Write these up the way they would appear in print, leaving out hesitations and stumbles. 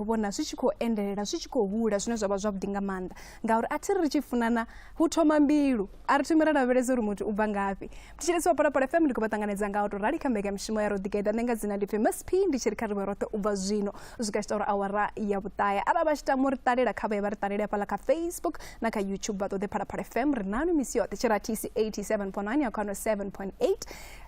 vhona zwi tshi khou endelela zwi tshi khou hula zwine zwa vha zwavhuḓi nga maanḓa ngauri a thi ri tshi funana hu thoma mbilu a ri thomela lavhelesa uri muthu u bva ngafhi tshilisi wa Phalaphala FM ndi khou vha ṱanganedza nga u to rali kha mbekanyamushumo ya Roḓigeda nṋe nga dzina ndi Famous P ndi tshi ri kha ri vhe roṱhe u bva zwino u swika tshi uri awara ya vhuṱaye arali vha tshi tama uri ṱalela kha vha ri ṱalela hafhaḽa kha Facebook na kha YouTube vha ṱoḓe Phalaphala FM ri nanu misi yoṱhe tshiratisi 87.9 ya khano 7.8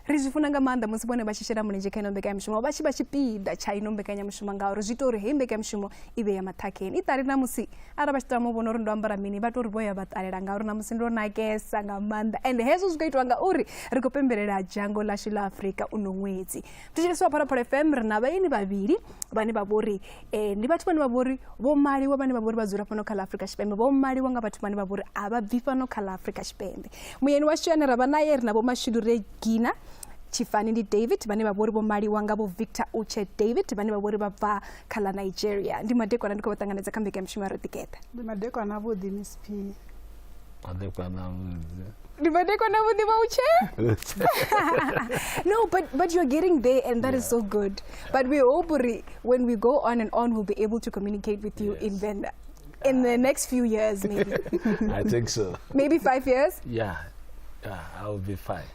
ri zwi funa nga maanḓa musi vhone vha tshi shela mulenzhe kha ino mbekanyamushumo vha tshi vha tshipiḓa tsha ino mbekanyamushumo ngauri zwi ita uri hei mbekanyamushumo i vhe ya Mathakheni i ṱali na musi arali vha tshi tama u vhona uri ndo ambara mini vha tori vho ya vha ṱalela ngauri na musi ndo nakesa nga maanḓa ende hezwo zwi khou itwa ngauri ri khou pembelela dzhango ḽashu ḽa Afrika uno ṅwedzi tshilisi wa Phalaphala FM ri na vhaeni vhavhili vhane vha vhori ndi vhathu vhane vha vhori vho maliwa vhane vha vhori vha dzula fhano kha ḽa Afrika Tshipembe vho maliwa nga vhathu vhane vha vhori a vha bvi fhano kha ḽa Afrika Tshipembe muyeni washu ane ravha naye ri na vho Mashudu Regina Chifani ndi David vhane vha vhori vho maliwa nga vho Victor Uche David vhane vha vhori vha bva kha ḽa Nigeria ndi Madekwana ndi khou vha ṱanganedza kha mbekanyamushumo ya Roḓigeda ndi Madekwana vhuḓi Miss P Madekwana vhuḓi ndi Madekwana vhuḓi vha Uche no but you're getting there and that is so good but we hope when we go on and on we'll be able to communicate with you in the next few years maybe I think so maybe 5 years I will be fine.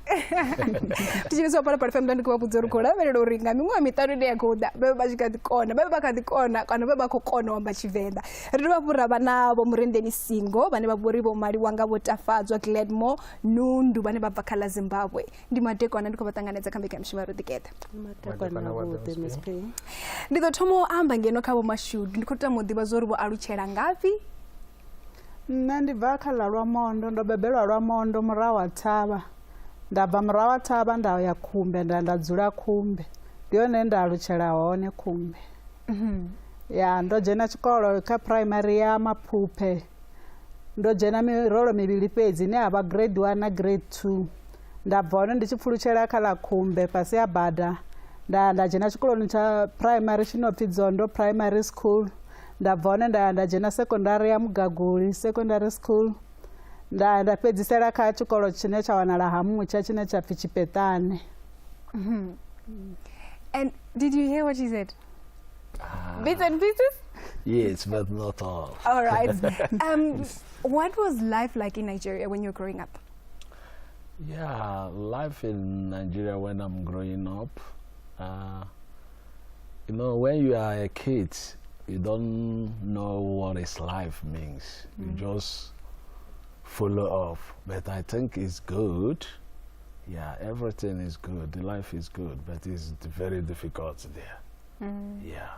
Tshilisi wa Phalaphala FM ndi khou vhudza uri khou lavhelela uri nga miṅwaha miṱanu ine ya khou ḓa vha vha tshi kha ḓi kona vha kha ḓi kona kana vha khou kona u amba Tshivenḓa ri dovha hafhu ra vha navho Murendeni Singo vhane vha vhori vho maliwa nga vho Tafadzwa Gladmore Nundu vhane vha bva kha ḽa Zimbabwe ndi Madekwana ndi khou vha ṱanganedza kha mbekanyamushumo ya Roḓigeda Madekwana vhuḓi Miss P ndi ḓo thoma u amba ngeno kha vho Mashudu ndi khou tama u ḓivha zwa uri vho alutshela ngafhi nṋe ndi bva kha ḽa Lwamondo ndo bebelwa Lwamondo murahu ha Thavha nda bva murahu ha Thavha nda ya Khumbe nda dzula Khumbe ndi hone nda alutshela hone Khumbe ya ndo dzhena tshikolo kha primary ya Maphuphe ndo dzhena mirolo mivhili fhedzi ine ya vha grade 1 na grade 2 nda bva hone ndi tshi pfulutshela kha ḽa Khumbe fhasi ya bada nda dzhena tshikoloni tsha primary tshi no pfi Dzondo Primary School nda bva hone nda dzhena secondary ya Mugaguli Secondary School nda fhedzisela kha tshikolo tshine tsha wanala Hamutsha tshine tsha pfi Tshipetane And did you hear what she said? Bits and pieces? Yes, but not all. All right. What was life like in Nigeria when you were growing up? Yeah, life in Nigeria when I'm growing up, you know, when you are a kid, you don't know what is life means. You just follow off. But I think it's good. Yeah, everything is good. The life is good, but it's very difficult there. Yeah.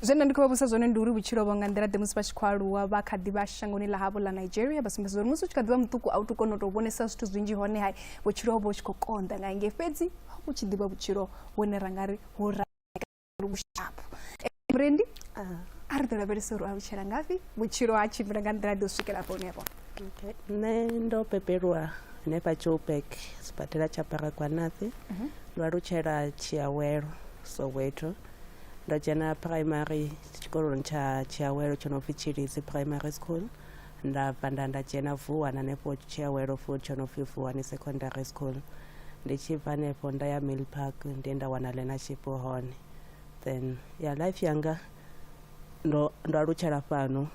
Zwena ndikho vhusa zwone ndi uri vhutshilo vho nga nḓila ḓe musi vha tshi khou aluwa vha kha ḓi vha shangoni ḽa havho ḽa Nigeria vha sumbedza uri musi u tshi kha ḓi vha muṱuku a u tu kona u tou vhonesa zwithu zwinzhi hone hai vhutshilo hovho tshi khou konḓa nga nge fhedzi u tshi ḓivha vhutshilo vhone ra nga ri ho vhushapu Murendi a ri ḓo lavhelesa uri a vhutshela ngafhi vhutshilo ha tshimbila nga nḓila ḓe u swikela hafho nṋe ndo bebelwa hanefha Joburg sibadela tsha Baragwanath ndo alutshela Tshiawelo Soweto ndo dzhena primary tshikoloni tsha Tshiawelo tsho no pfi Tshilidzi Primary School nda bva nda dzhena Vuwani hanefho Tshiawelo futhi tsho no pfi Vuwani Secondary School ndi tshi bva hanefho nda ya Mill Park ndi nda wana learnership hone then life yanga ndo alutshela fhano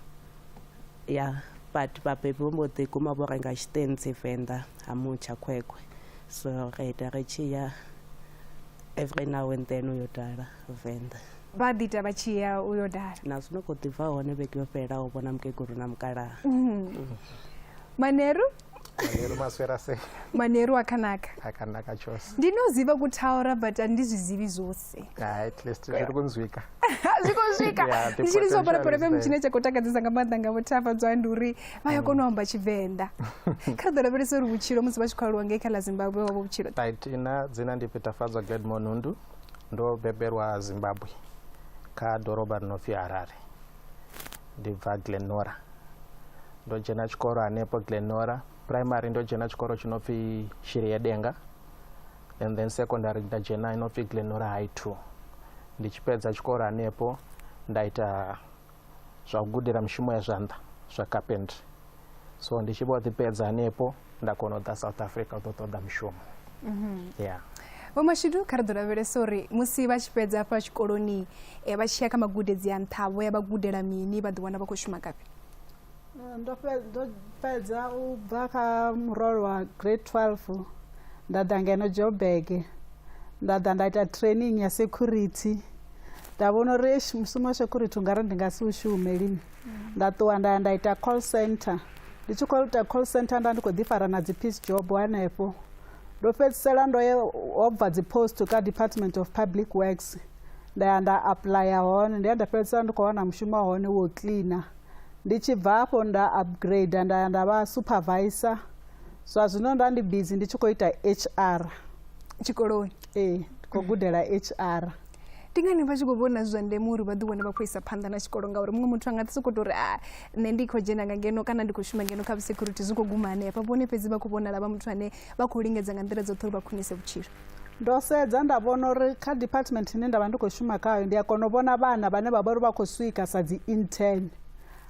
but vhabebi vho mbo ḓi guma vho renga tshitentsi Venḓa Hamutsha Khwekhwe so ri tshi ya every now and then uyo dala Venḓa vha ḓi ita vha tshi ya uyo dala na zwino khou ḓi bva hone vhege yo fhelelaho u vhona mukegulu na mukalaha Maneru maswerase Maneru akanaka akanaka chose ndinoziva kutaura but andizvizivi zvose at least zviri kunzwika zvikozvika ndichiriswa Phalaphala FM chine chakutakadzisa nga maanḓa nga Tafadzwa nduri vaya kona amba Tshivenḓa kha ḓo lavhelesa uri vhutshilo musi vha tshi khou aluwa ngei kha ḽa Zimbabwe wavho vhutshilo taitina dzina ndi Tafadzwa Gladmore Nundu ndo bebelwa Zimbabwe kha doroba rinopfi Harare ndi bva Glenora ndo dzhena tshikolo hanefho Glenora primary ndo dzhena tshikolo chinopfi Shiri Yedenga and then secondary nda dzhena inopfi Glenora High 2 ndi chipedza tshikolo hanefho ndaita zwa kugudira mishumo ya zwanḓa zwa carpentry so ndi tshi vho ḓi pedza hanefho nda kona u ḓa South Africa u ṱoḓa mishumo yeah Vho Mashudu kha ri ḓo lavhelesa uri musi vha tshi fhedza afha tshikoloni vha tshi ya kha magudedzi a nṱha vho ya vha gudela mini vha ḓi wana vha khou shuma kafhi? ndo fhedza u bva kha murolo wa grade 12 nda ḓa ngeno Joburg nda ḓa nda ita training ya security nda vhona uri mushumo wa security ungari ndi nga si u shume lini nda ṱuwa nda ita call center ndi tshi khou ita call center nda ndi khou ḓifara na dzi peace job hanefho ndo fhedzisela ndo ye obva dzi post kha Department of Public Works nda ya nda apply hone ndi ya nda fhedzisela ndi khou wana mushumo wa hone wo cleaner ndi tshi bva hafho nda upgrade nda ya nda vha supervisor so zwino nda ndi busy ndi tshi khou ita HR tshikoloni. ndi khou gudela HR. Ndi ngani vha tshi khou vhona zwa ndeme uri vha ḓi wane vha khou isa phanḓa na tshikolo ngauri muṅwe muthu a nga ḓi sokou tou uri nṋe ndi khou dzhena nga ngeno kana ndi khou shuma ngeno kha security zwi khou guma hanefha vhone fhedzi vha khou vhonala vha muthu ane vha khou lingedza nga nḓila dzoṱhe uri vha khwinise vhutshilo? Ndo sedza nda vhona uri kha department ine nda vha ndi khou shuma khayo ndi a kona u vhona vhana vhane vha vha uri vha khou swika sa dzi intern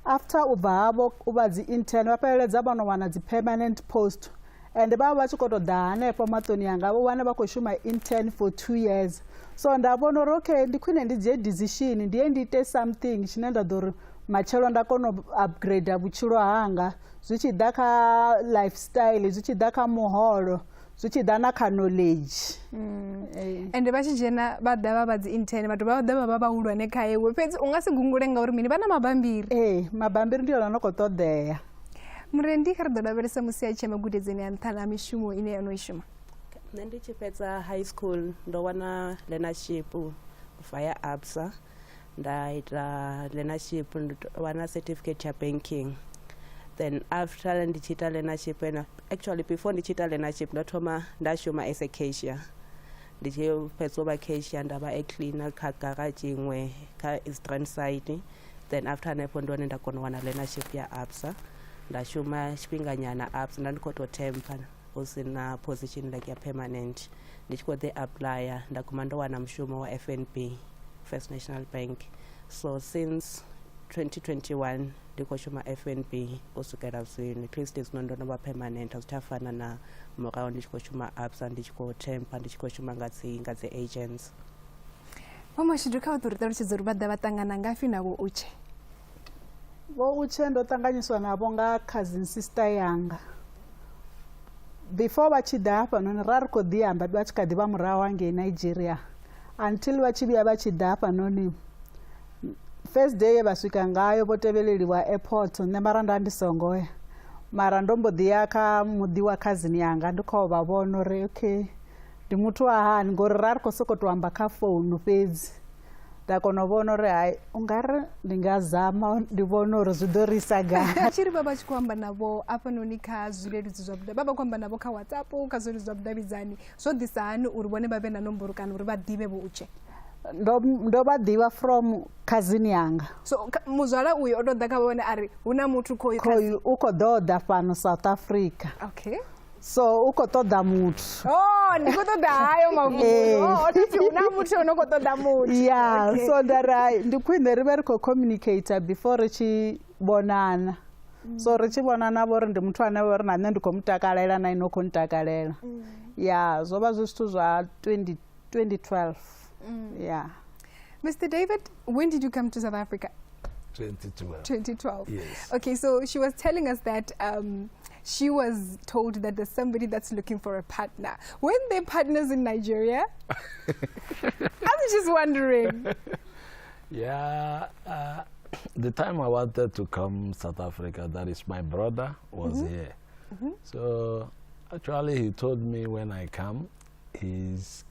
after u bva havho u vha dzi intern vha fheleledza vha no wana dzi permanent post and vha vha tshi khou tou ḓa hanefho maṱoni anga vho vhane vha khou shuma intern for 2 years so nda vhona uri okay ndi khwine ndi dzhie decision ndi ye ndi ite something tshine nda ḓo uri matshelo nda kona u upgrade vhutshilo hanga zwi tshi ḓa kha lifestyle zwi tshi ḓa kha muholo zwi tshi ḓa na kha knowledge. Ende vha tshi dzhena vha ḓa vha dzi intern vhathu vha ḓa vha vhahulwane kha iwe fhedzi u nga si gungule ngauri mini vha na mabambiri? Mabambiri ndi yone no khou ṱoḓea. Murendi kha ri ḓo lavhelesa musi a tshi ya magudedzeni a nṱha na mishumo ine ya no i shuma. Nṋe ndi tshi fhedza high school ndo wana learnership via ABSA nda ita learnership ndo wana certificate ya banking then after ndi tshi ita learnership actually before ndi tshi ita learnership ndo thoma nda shuma as a cashier ndi tshi fhedza vha cashier nda vha a cleaner kha garage iṅwe kha Eastern side then after hanefho ndo nda kona u wana learnership ya ABSA nda shuma tshifhinganyana ABSA nda ndi khou tou tempa usina position like ya permanent ndi tshi khou ḓi applya nda guma ndo wana mushumo wa FNB First National Bank so since 2021 ndi khou shuma FNB u swikela zwino at least zwino ndo no vha permanent a zwi tsha fana na murahu ndi tshi khou shuma ABSA ndi tshi khou tempa ndi tshi khou shuma nga dzi agents. Vho Mashudu kha vha ḓo ri ṱalutshedza uri vha ḓa vha ṱangana ngafhi na vho Uche? Vho Uche ndo ṱanganyiswa navho nga cousin sister yanga before vha tshi ḓa hafhanoni ra ri khou ḓi amba vha tshi kha ḓi vha murahu hangei Nigeria until vha tshi vhuya vha tshi ḓa hafhanoni first day ye vha swika ngayo vho tevheleliwa airport nṋe mara nda ndi songo ya mara ndo mbo ḓi ya kha muḓi wa cousin yanga ndi khou vha vhona uri okay ndi muthu wa hani ngori ra ri khou sokou tou amba kha founu fhedzi nda kona u vhona uri hayi ungari ndi nga zama ndi vhona uri zwi ḓo ri isa gai. Tshiri vha vha tshi khou amba navho afhanoni kha zwileludzi zwa vhudavhidzani vha vha khou amba navho kha WhatsApp kha zwileludzi zwa vhudavhidzani zwo ḓisa hani uri vhone vha vhe na nomboro kana uri vha ḓivhe Vho Uche? Ndo vha ḓivha from cousin yanga. So muzwala uyo o tou ḓa kha vhone ari hu na muthu khoyu u khou ḓo ḓa fhano South Africa. Okay. So u khou ṱoḓa muthu. Ndi khou ṱoḓa hayo mafhungo. O tou pfi hu na muthu o no khou ṱoḓa muthu. Yeah, so ndari ndi khwine ri vhe ri khou communicate before ri tshi vhonana. So ri tshi vhonana vho ri ndi muthu ane vho ri na nṋe ndi khou mutakalela na ine u khou ntakalela. Yeah, zwo vha zwi zwithu zwa 2012. Yeah. Mr. David, when did you come to South Africa? 2012. 2012. Yes. Okay, so she was telling us that she was told that there's somebody that's looking for a partner. Weren't there partners in Nigeria? I was just wondering. Yeah, the time I wanted to come South Africa, that is my brother was here. So actually he told me when I come, he's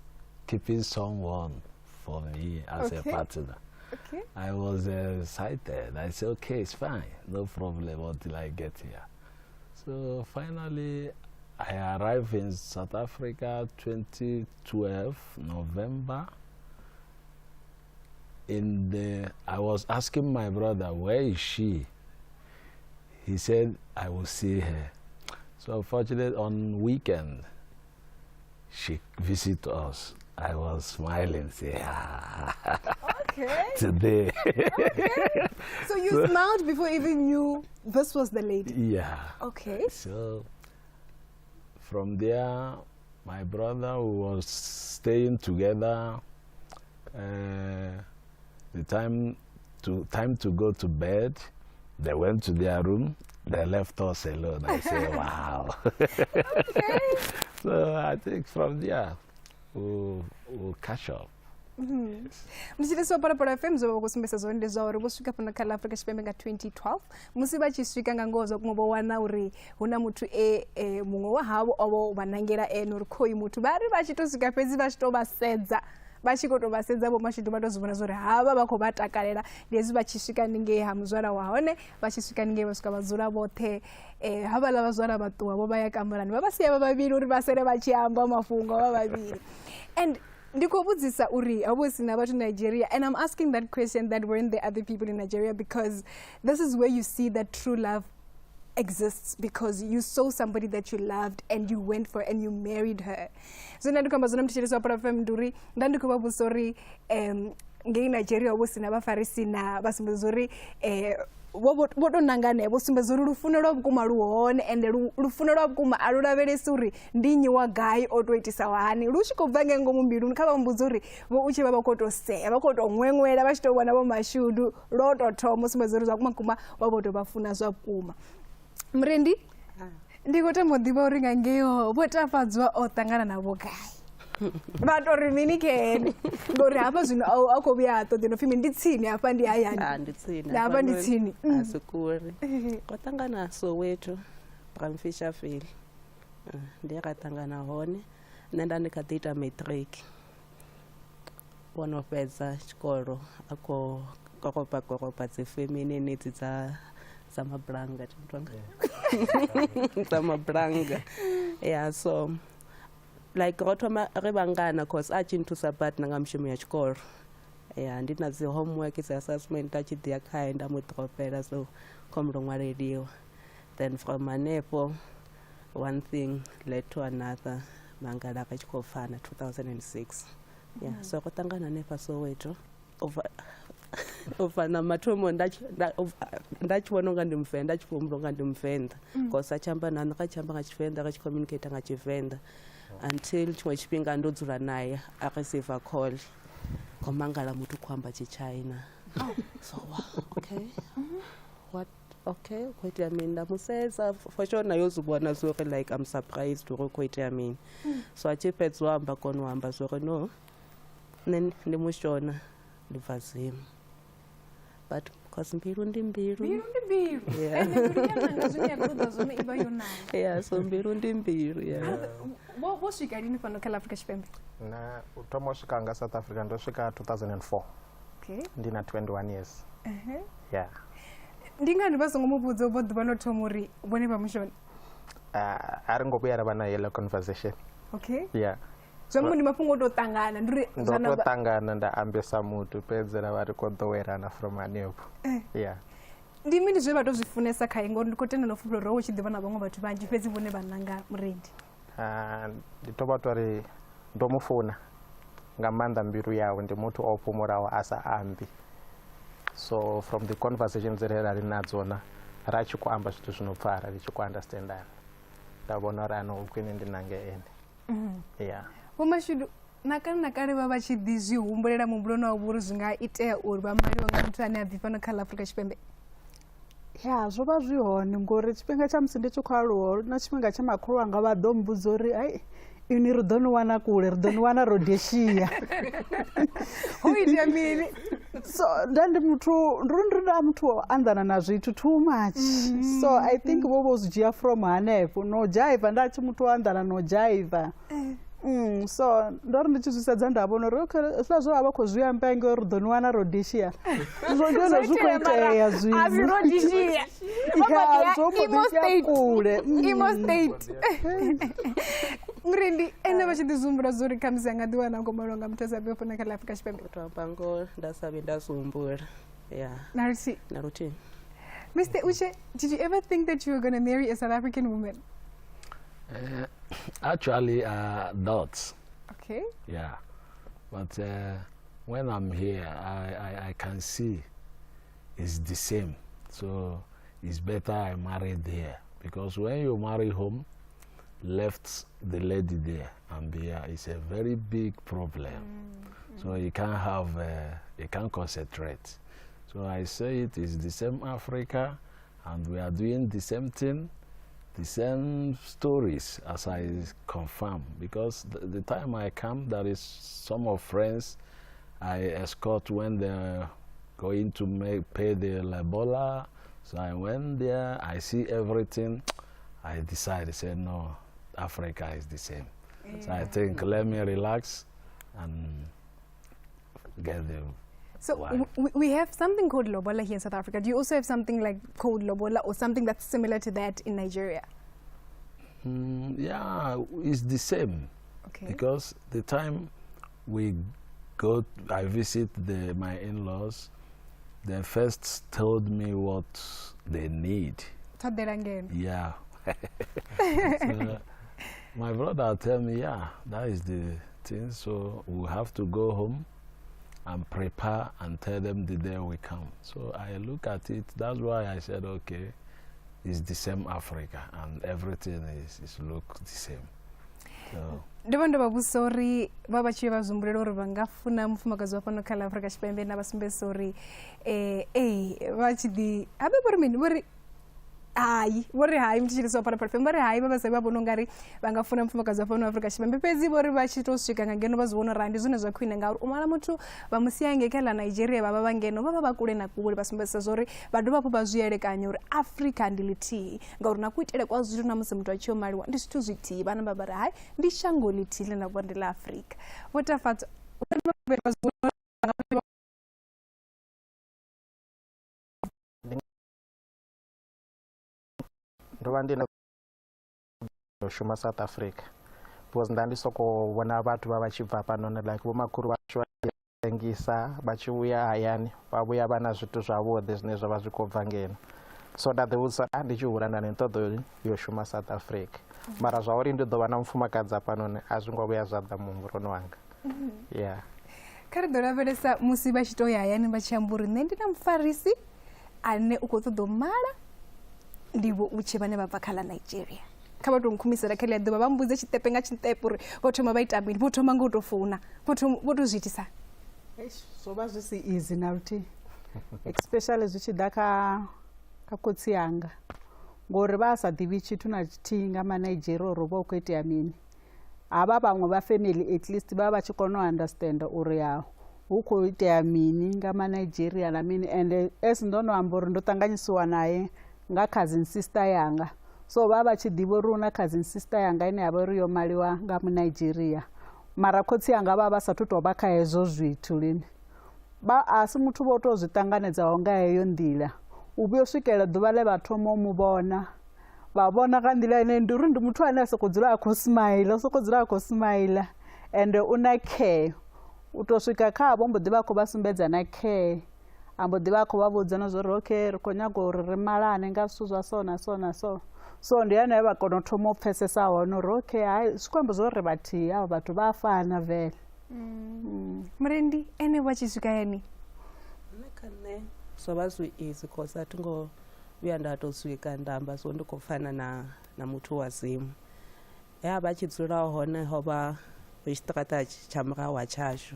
keeping someone for me as a partner. Okay. I was excited. I said, okay, it's fine, no problem until I get here. So finally, I arrived in South Africa 2012, November. I was asking my brother, where is she? He said, I will see her. So unfortunately, on weekend, she visited us. I was smiling, saying, okay. Today. Okay. So you smiled before you even knew this was the lady? Yeah. Okay. So from there, My brother who was staying together, the time to go to bed, they went to their room, they left us alone. I say, wow. Okay. So I think from there, we'll catch up. Ndichiteswa parapara FM zova kusimbisa zvonde zvauri vosvika pano khala Afrika Chipembe nga 2012 musi vachisvika nga ngozo kumwe vowana uri huna muthu mumwe wa havo ovo vanangera eno uri koi muthu vari vachitosvika pedzi vachitovasedza vachikotovasedza vo mashito vatozivona zvori hava vako vatakarira ndezvi vachisvika ninge hamuzvara wahone vachisvika ninge vasvika vazura vothe hava lava zvara vatuwa vo vaya kamurani vavasiya vavaviri uri vasere vachiamba mafungo vavaviri. And ndikobudzisa uri abusina vatu Nigeria, and I'm asking that question that weren't the other people in Nigeria, because this is where you see that true love exists, because you saw somebody that you loved and you went for and you married her. So ndandikamba zona mtichiriso para fam nduri ndandikobabusa uri nge Nigeria abusina vafarisina basimbezori votonangane vosimbezori rufuno rwavukuma ruhone ende rufuno rwavukuma aruraveresi uri ndinyi wagai otoitisa wani ruchikobva ngengomu mbiri kava mbudzi uri vo uchiva vakotoseya vakotomwemwera vachitowana vo mashudu rototoma osimbezori zvakumakuma vavotovafuna zvavukuma. Mrendi ndikotombodziva uri ngangeyo votafadzwa otangana navo gai vatori mini kene ngori hapa zvino akovuya atodinofimi nditsini hapa ndi hayani hapa nditsini asikuri kwatangana Soweto Bramfisherville ndiyakatangana hone nenda ndikatiita matric vonopedza chikoro ako koropa dzefemini nedzi dzamabranga dzamabranga yeah. So like rotoma revangana cause achintusa but nanga mshumo ya chikoro ndina zi homework is assessment achidia khaya ndamudropera so komrongwa radio. Then from manepo one thing led to another mangala kachikofana 2006 yeah. So kutangana nepa Soweto ofana mathomo ndachiona nga ndimvenda ndachipomro nga ndimvenda cause achamba nani kachamba ngachivenda kachicommunicate ngachivenda until chimwe chipinga ndodzura naye areceive a call komangala mutu kwamba chichina. So wow, okay. What okay kwete I mean ndamuseza for sure nayozubona so like I'm surprised to kwete I mean so achipedzwa amba konwamba so no ndimushona ndivazima but cause mbiru ndi mbiru yeah. Yeah, so mbiru ndi mbiru yeah. Vosvika lini pano khala Afrika Chipembe? Na utoma usvika nga South Africa ndosvika 2004. Okay. Ndina 21 years. Yeah. Ndingani vasongomubvudza ubodhi vanotomuri vone pamushoni? Aringobuyara vana yellow conversation. Okay. Yeah. Zvamundi mafungo ototangana ndototangana ndaambisa mutu pedzera vari kodowerana from anepo. Yeah. Ndimini zve vatozvifunesa khai ngori ndikotenda nofubiro rwo uchidhiva navamwe vatu vanji pedzi vone vananga Murendi. Nditobatori ndomufuna ngamanda mbiru yawo ndimutu opumurawo asa ambi. So from the conversations rari nadzona rachikuamba zvitu zvinopfara richikuunderstandana ndavona uri ano ukwini ndinange ene. Yeah. Vomashudu nakare vavachidhi zvihumburira mumburono wavo uri zvingaitea uri vamariwa nga mutu ane abvi pano khala Afrika Chipembe? Ya zvova zvihone ngori chipinga chamusi ndechikwaluwo nachipinga chamakuru vanga vadombudza uri ai ini ridoniwana kule ridoniwana Rhodesia. Uite mini so ndandi mutu ndinda mutu anzana nazvitu too much. So I think vovozvijia from hanepo nojaiva ndachi mutu anzana nojaiva. So ndori ndichizvisedza ndavona uri sezvo vava kozviyamba inge ridoniwana Rhodesia zvondiona zvikuiteya Rhodesia kule Imo State. Murendi ene vachidhizumbura zori kamisi angadiwana ngomaronga mutazabiwa pano khala Afrika Chipembe? Kutamba ndasabe ndazumbura yeah. Naruti. Mr. Uche, did you ever think that you were going to marry a South African woman? Actually, not. Okay. Yeah, but when I'm here, I can see it's the same. So it's better I married here, because when you marry home, left the lady there, Ambia, is a very big problem. So you can't have, you can't concentrate. So I say it is the same Africa, and we are doing the same thing, the same stories, as I confirm. Because the time I come, there is some of friends I escort when they're going to pay the Ebola. So I went there, I see everything. I decided to say, no, Africa is the same. Yeah. So I think, let me relax and get the So we have something called lobola here in South Africa. Do you also have something like called lobola or something that's similar to that in Nigeria? Yeah, it's the same. Okay. Because the time we go, I visit my in-laws, they first told me what they need. Yeah. So, my brother tell me, yeah, that is the thing. So we have to go home and prepare and tell them the day we come. So I look at it. That's why I said, okay, it's the same Africa, and everything is look the same. So. Ndivando babusori baba chiye bazumburero uri vangafuna mufumakazi wafano khala Afrika Chipembe na basumbe sori vachidi abe bari mini bari hayi mtichiriso para para bari hayi baba sai babona ngari vangafuna mufumakazi wafano Afrika Chipembe pezi bari vachitosvika ngeno bazona randi zvone zvakwina ngauri umala mutu vamusiyange khala Nigeria baba vangeno baba vakule na kule basumbe sori vadu vapo bazviyelekanya uri Afrika ndilitihi ngauri nakuitele kwa zviro namusi mutu achiyo maliwa ndi zvithu zvitihi vana baba ri hayi ndi shango litile na bondi la Afrika votafatsa ndova ndina shuma South Africa because ndandisokuvona vatu vavachibva panone like vomakuru vacho vatengisa vachiuya hayani vavuya vana zvitu zvavode zvine zvava zvikobva ngeno so that they would say ndichihura ndanentodo yoshuma South Africa mara zvauri ndidova namufumakadzi panone hazvingovuya zvadza mumburono wanga yeah karidoraveresa musi vachitoya hayani vachiyamburi ne ndina mufarisi ane ukotodomala ndivo uche vane vabva khala Nigeria kavatonkumisira khali ya ḓuvha vambudze tshiṱepe nga tshiṱepe uri vho thoma vha ita mini vho thoma nga u tou founa vho to zwiitisa zwo vha zwi si easy na luthihi especially zwi tshi ḓa kha khotsi yanga ngori vha sa ḓivhi tshithu na tshithihi nga Manigeria uri vha khou itea mini havha vhaṅwe vha family at least vha vha tshi kona u understand uri ya hu khou itea mini nga Manigeria na mini and as ndo no amba uri ndo ṱanganyisiwa naye nga cousin sister yanga so baba tshi ḓivha uri una cousin sister yanga ine yavha uri yo maliwa nga mu Nigeria mara khotsi yanga vha sa tou vha kha hezwo zwithu lini asi muthu vho to zwi ṱanganedzaho nga heyo nḓila u vhuya swikela ḓuvha ḽe vha thoma u mu vhona vha vhona nga nḓila ine ndi uri ndi muthu ane a sokou dzula a khou smile and una care u to swika kha vho mbo ḓi vha khou vha sumbedza na care ambo ḓi vha khou vha vhudza na zwo ri okay ri khou nyaga uri ri malane nga zwithu zwa so na so na so so ndi ane vha kona u thoma u pfesesa hone uri okay hayi zwi khou amba zwo ri vhathihi avho vhathu vha a fana vele murendi ene vha tshi swika yani nṋe kha nṋe zwo vha zwi easy cause a thi ngo vhuya nda tou swika ndamba so ndi khou fana na muthu wa Zimu ya vha tshi dzula hone ho vha tshiṱirata tsha murahu wa tshashu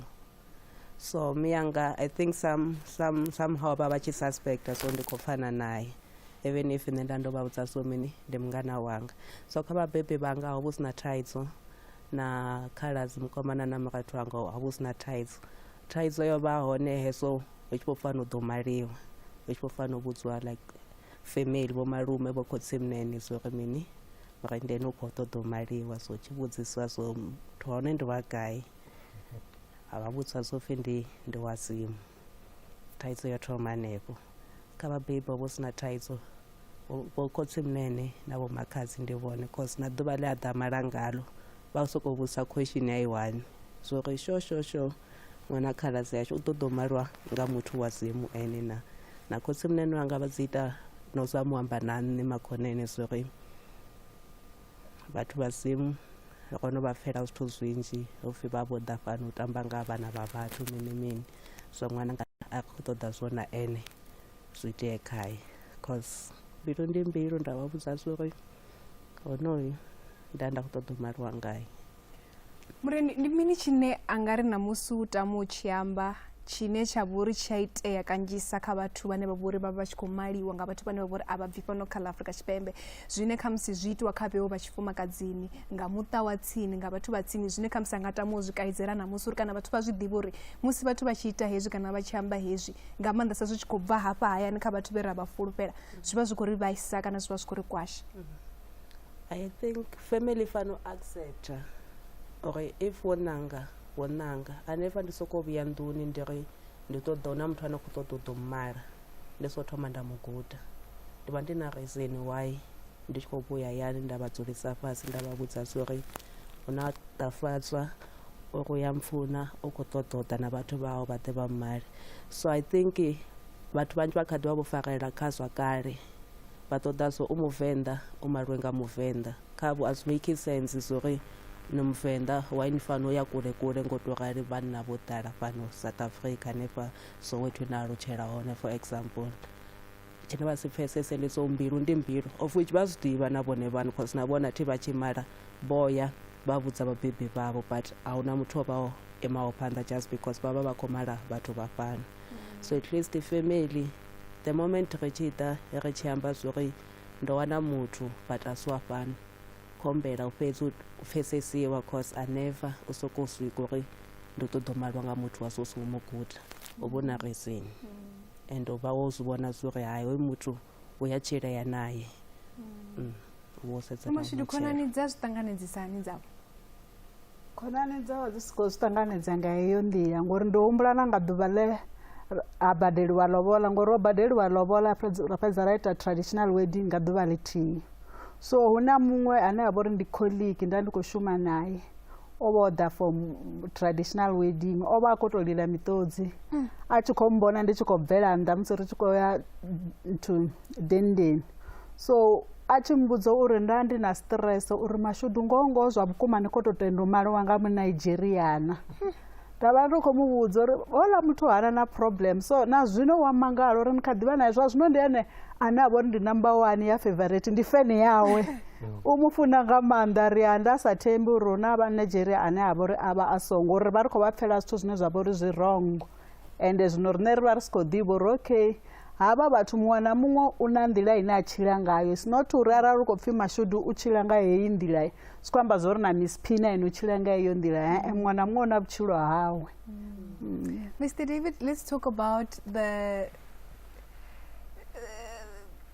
so miyanga I think somehow vha tshi suspecta so ndi khou fana naye even if nṋe nda ndo vha vhudza so mini ndi mungana wanga so kha vhabebi vhanga ho vhu sina thaidzo na khalazi mukomana na murathu wanga ho vhu sina thaidzo yo vha hone heso hu tshi khou fana u ḓo maliwa hu tshi khou fana u vhudziwa like family vho malume vho khotsi mnene so ri mini murendeni u khou ṱoḓa u maliwa so tshi vhudziswa so muthu wa hone ndi wa gai avha vhudzwa zopfi ndi wa Zimu thaidzo yo thoma hanefho kha vhabebi vho sina thaidzo vho khotsi mnene na vho makhadzi ndi vhone cause na ḓuvha ḽe a ḓa malangalo vha sokou vhudzisa question ya i1 so ri sho ṅwana khalazi yashu u ṱoḓa u maliwa nga muthu wa Zimu ene na khotsi mnene wanga vha dzi ita no zwa mu amba na nṋe makhonene so ri vhathu vha Zimu ri kone u vha pfhela zwithu zwinzhi upfhi vha vho ḓa fhano u tamba nga vhana vha vhathu mini so ṅwana a khou ṱoḓa zwona ene zwi itee khaye cause mbilu ndi mbilu nda vha vhudza zwo ri honoyu nda khou ṱoḓa u maliwa ngayo. Mureni, ndi mini tshine a nga ri namusi u tama u tshi amba tshine tsha vha uri tshi a itea kanzhisa kha vhathu vhane vha vha uri vha vha tshi khou maliwa nga vhathu vhane vha vha uri a vha bvi fhano kha ḽa Afrika Tshipembe, zwine khamusi zwi itiwa kha vheo vha tshifumakadzini nga muṱa wa tsini, nga vhathu vha tsini, zwine khamusi a nga tama u zwi kaidzela namusi uri kana vhathu vha zwi ḓivha uri musi vhathu vha tshi ita hezwi kana vha tshi amba hezwi nga maanḓesa zwi tshi khou bva hafha hayani kha vhathu vhe ra vha fulufhela, zwi vha zwi khou ri vhaisa kana zwi vha zwi khou ri kwasha. I think family fano accept or if wonanga hanefha ndi sokou vhuya nḓuni ndi ri ndi ṱoḓa hu na muthu ane khou ṱoḓa u ḓo mmala ndi so thoma nda mu guda, ndi vha ndi na reason why ndi tshi khou vhuya hayani nda vha dzulisa fhasi nda vha vhudza zwori hu na ṱafadzwa uri u ya mpfuna u khou ṱoḓa u ḓa na vhathu vhawe vha ḓe vha mmale. So I think vhathu vhanzhi vha kha ḓi vha vho farela kha zwa kale, vha ṱoḓa zwo u muvenḓa u maliwe nga muvenḓa, khavho a zwi make sense zwori ni muvenḓa waini fano ya kule kule ngo to rali vhanna vho ḓala fhano South Africa hanefha Soweto na alutshela hone for example. Tshine vha si pfesese ndi dzo mbilu ndi mbilu of which vha zwi ḓivha na vhone vhanu because na vhona thi vha tshi mala boya vha vhudza vhabebi vhavho, but a huna muthu o vha emaho phanḓa just because vha vha vha khou mala vhathu vha fhano. So at least the family the moment ri tshi ḓa ri tshi amba zwori ndo wana muthu but a si wa fhano, khombela u fhedza u pfesesiwa cause a never u sokou swika uri ndo ṱoḓa u maliwa nga muthu wa so si mu guda u vhona reason and u vha wo zwi vhona zwori hayi hoyu muthu u ya tshilea naye. Mashudu, khonani dza zwi ṱanganedzisa hani dzavho? Khonani dzawo dzi si khou zwi ṱanganedza nga heyo nḓila ngori ndo humbula na nga ḓuvha ḽe a badeliwa lobola ngori o badeliwa lobola ra fhedza ra ita traditional wedding nga ḓuvha ḽithihi. So hu na muṅwe ane a vha uri ndi colleague nda ndi khou shuma naye o vha o ḓa for traditional wedding, o vha a khou tou lila miṱodzi a tshi khou mbona ndi tshi khou bvela nnḓa musi ri tshi khou ya dendeni. So a tshi mbudza uri nda ndi na stress uri Mashudu ngoho zwa vhukuma ni khou tou tenda u maliwa nga Munigeriana. Nda vha ndi khou mu vhudza uri hola muthu hana na problem, so na zwino wa mangala uri ni kha ḓivha naye zwa zwino ndi ene ane a vha uri ndi number 1 ya favorite, ndi fene yawe u mu funa nga maanḓa. Ri anda sa thembi uri hu na Nigeria ane a vha uri a vha a songo uri vha ri khou vha pfela zwithu zwine zwa vha uri zwi wrong, ende zwino riṋe ri vha ri si khou ḓivha uri okay havha vhathu muṅwe na muṅwe u na nḓila ine a tshila ngayo. It's not uri arali u khou pfhi Mashudu u tshila nga heyi nḓila zwi khou amba zwa uri na Miss Pina ine u tshila nga heyo nḓila, muṅwe na muṅwe u na vhutshilo hawe. Mr. David, let's talk about the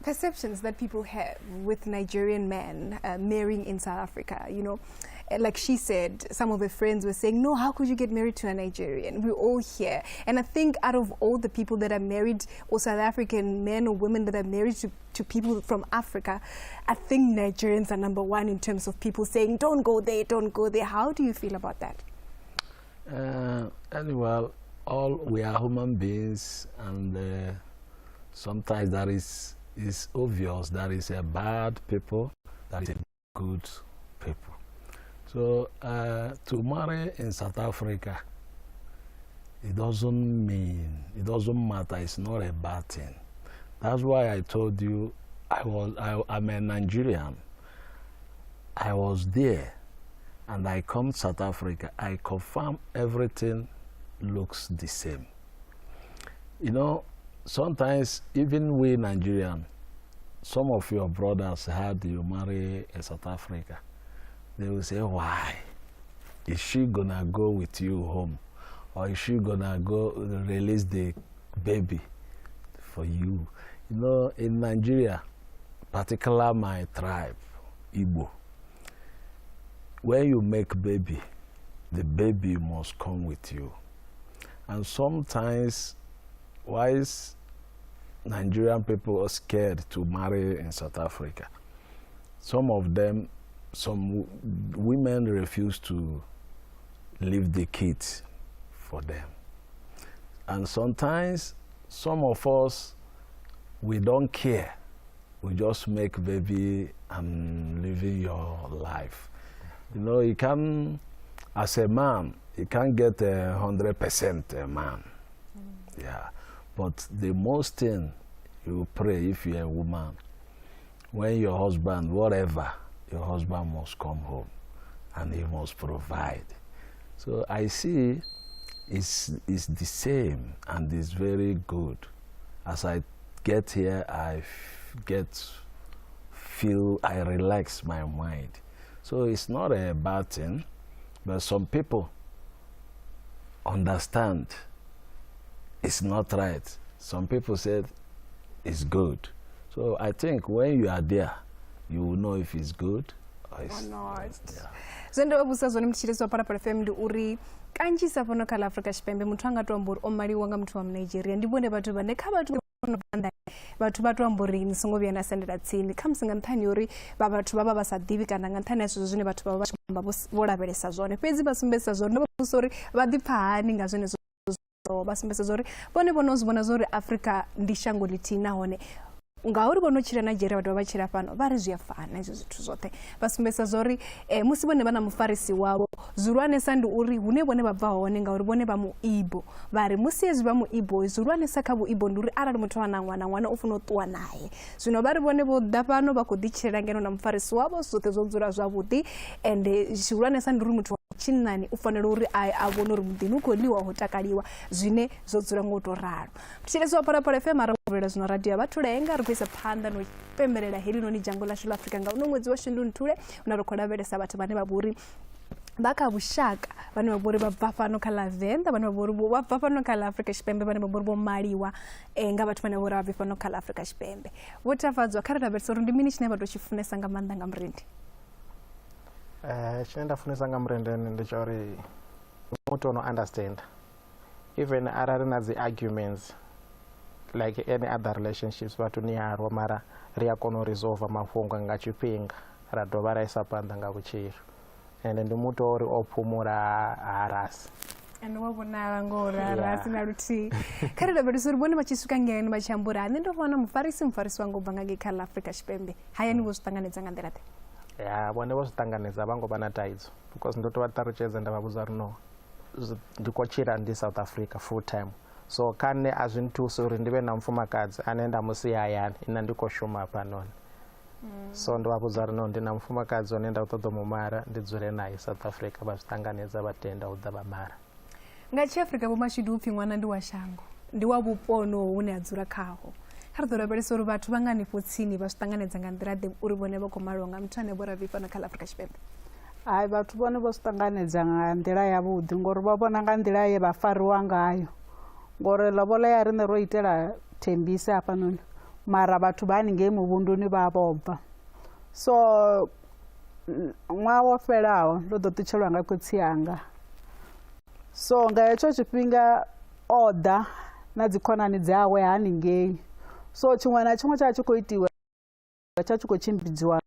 perceptions that people have with Nigerian men marrying in South Africa. You know, like she said, some of her friends were saying, no, how could you get married to a Nigerian? We're all here. And I think out of all the people that are married, or South African men or women that are married to people from Africa, I think Nigerians are number 1 in terms of people saying, don't go there, don't go there. How do you feel about that? Anyway, all we are human beings, and sometimes that is obvious that is a bad people, that is a good people. So to marry in South Africa, it doesn't matter. It's not a bad thing. That's why I told you I'm a Nigerian. I was there, and I come to South Africa. I confirm everything looks the same. You know, sometimes even we Nigerian, some of your brothers had you marry in South Africa. They will say, why? Is she gonna go with you home? Or is she gonna go release the baby for you? You know, in Nigeria, particularly my tribe, Igbo, when you make baby, the baby must come with you. And sometimes, why is Nigerian people are scared to marry in South Africa? Some of them, some women refuse to leave the kids for them. And sometimes, some of us, we don't care. We just make baby and living your life. You know, you can, as a man, you can't get 100% a man. Yeah. But the most thing you pray if you're a woman, when your husband, whatever, your husband must come home and he must provide. So I see it's the same and it's very good. As I get here, I relax my mind. So it's not a bad thing, but some people understand it's not right. Some people said it's good. So I think when you are there, you will know if it's good or it's not. Yeah. Zendo abusa zoni mtshiriso para para family uri kanjisa pano kala Afrika Shipembe muthu anga tombori omaliwa nga muthu wa Nigeria ndibone bathu bane kha bathu banda bathu bathu ambori ni songo vya na sendela tsini khamsinga nthani uri bathu baba basadivi kana nga nthani aso zwine bathu baba bashamba bo lavhelesa zwone fhedzi basumbesa zwone babusa uri vhadipfani nga zwine zwo basumbesa zori bone bonozibona zori Afrika ndi shango litina hone ngauri bono tshira Nigeria vhathu vha tshira fano vha ri zwi afana izwo zwithu zwoṱhe basumbesa zori musi bone vha na mufarisi wavo zurwanesa ndi uri hune bone vha bva hone ngauri bone vha muibo vha ri musi ezwi vha muibo zurwanesa kha vhuibo ndi uri arali muthu ana ṅwana ufuna u ṱuwa naye zwino vha ri bone vho ḓa fano vha khou ḓitshirela ngeno na mufarisi wavo zwoṱhe zwo dzula zwavhuḓi ende zurwanesa ndi uri muthu tshinnani u fanela uri a vhone uri muḓini u khou ḽiwa ho takaliwa zwine zwo dzula ngo to ralo tshilesi wa Phalaphala FM ara vhulela zwino radio vhathu lenga ri khou isa phanḓa no pembelela heli noni dzhango ḽashu ḽa Afrika nga uno ṅwedzi wa Shundunthule una ri khou lavhelesa vhathu vhane vha vhori vha kha vhushaka vhane vha vhori vha bva fano kha ḽa Venḓa vhane vha vhori vha bva fano kha ḽa Afrika Tshipembe vhane vha vhori vho maliwa nga vhathu vhane vhori vha bva fano kha ḽa Afrika Tshipembe vho tafadzwa kha ri lavhelesa uri ndi mini tshine vha tou tshi funesa nga maanḓa nga Murindi tshine nda funesa nga Murindi ndi tsha uri muthu ono understand even arali na dzi arguments like any other relationships vhathu ni harwa mara ri a kona u resolve mafhungo nga tshifhinga ra dovha ra isa phanḓa nga vhutshilo ende ndi muthu ori o phumula harasi ende wa vhonala ngori harasi na luthihi kha ri lavhelesa uri vhone vha tshi swika ngeno vha tshi ambura nṋe ndo vhona mufarisi wanga u bva nga ngei kha ḽa Afrika Tshipembe hayani vho zwi ṱanganedza nga nḓila ḓe ya vhone vho zwi ṱanganedza vha ngo vha na thaidzo because ndo to vha ṱalutshedza nda vha vhudza uri no ndi khou tshila ndi South Africa full time so kha nṋe a zwi nthusi uri ndi vhe na mufumakadzi ane nda musi hayani ina ndi khou shuma hafhanoni so ndo vha vhudza uri no ndi na mufumakadzi ane nda u ṱoḓa mu mara ndi dzule naye South Africa vha zwi ṱanganedza vha tenda u ḓa vha mara nga Afrika vho mashudu upfi ṅwana ndi wa shango ndi wa vhupono hune a dzula khaho kha ri ḓo lavhelesa uri vhathu vha nga hanefho tsini vha zwi ṱanganedza nga nḓila ḓe uri vhone vha khou maliwa nga muthu ane vho ra vhifana kha ḽa Afrika Tshipembe hayi vhathu vhone vho zwi ṱanganedza nga nḓila yavhuḓi ngori vha vhona nga nḓila ye vha fariwa ngayo ngori lobola ya riṋe ro itela thembisa hafhanoni mara vhathu vha haningei muvhunduni vha vho bva so ṅwaha wo fhelaho ndo ḓo ṱutshelwa nga khotsi yanga so nga hetsho tshifhinga o ḓa na dzikhonani dzawe haningei so tshiṅwe na tshiṅwe tsha tshi khou itiwa tsha tshi khou tshimbidziwa